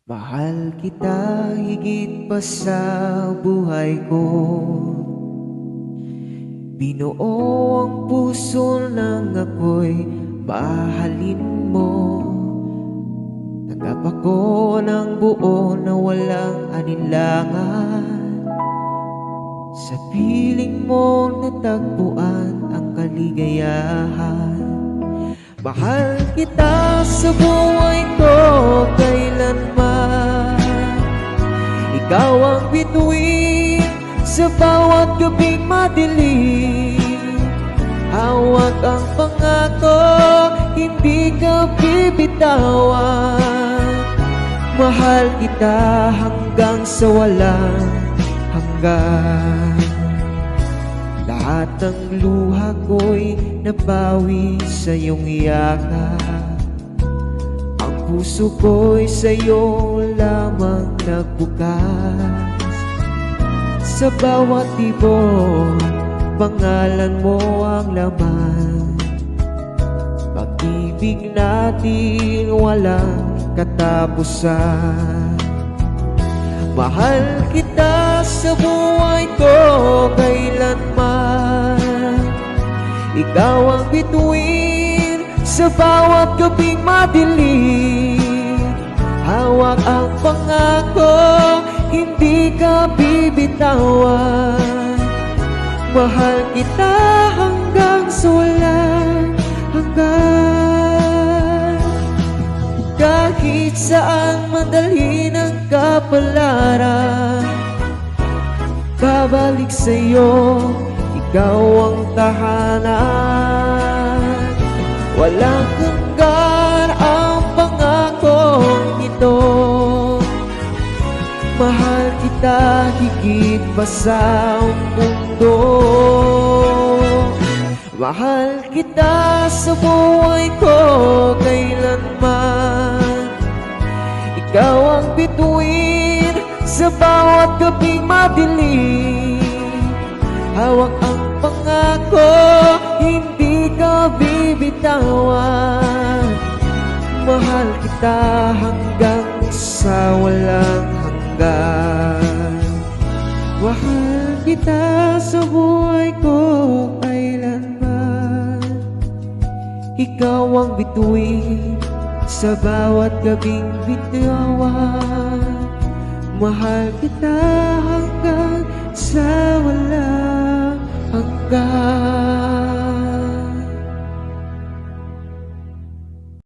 Mahal kita higit pa sa buhay ko. Binuo ang puso nang ako'y mahalin mo. Tanggap ako ng buo na walang alinlangan. Sa piling mo natagpuan ang kaligayahan. Mahal kita sa buhay ko kailanman. Ikaw ang bituin sa bawat gabing madilim. Hawak ang pangako, hindi ka bibitawan. Mahal kita hanggang sa walang hanggan. Lahat ng luha ko'y nabawi sa iyong yakap. Ang puso ko'y sa'yo lamang nagbukas. Sa bawat ibon, pangalan mo ang laman. Pag-ibig natin walang katapusan. Mahal kita sa buhay ko kailanman. Ikaw ang bituin sa bawat gabing madilim. Hawak ang pangako, hindi ka bibitawan. Mahal kita hanggang sa walang hanggan. Kahit saan madalhin ang kapalaran, babalik sa'yo, ikaw ang tahanan. Walang hanggan ang pangakong ito. Mahal kita higit pa sa mundo. Mahal kita sa buhay ko kailanman. Ikaw ang bituin sa bawat gabing madilim. Hawak ang pangako, hindi ka bibitawan. Mahal kita hanggang sa walang hanggan. Mahal kita sa buhay ko kailanman. Ikaw ang bituin sa bawat gabing bitawan. Mahal kita hanggang sa walang hanggan.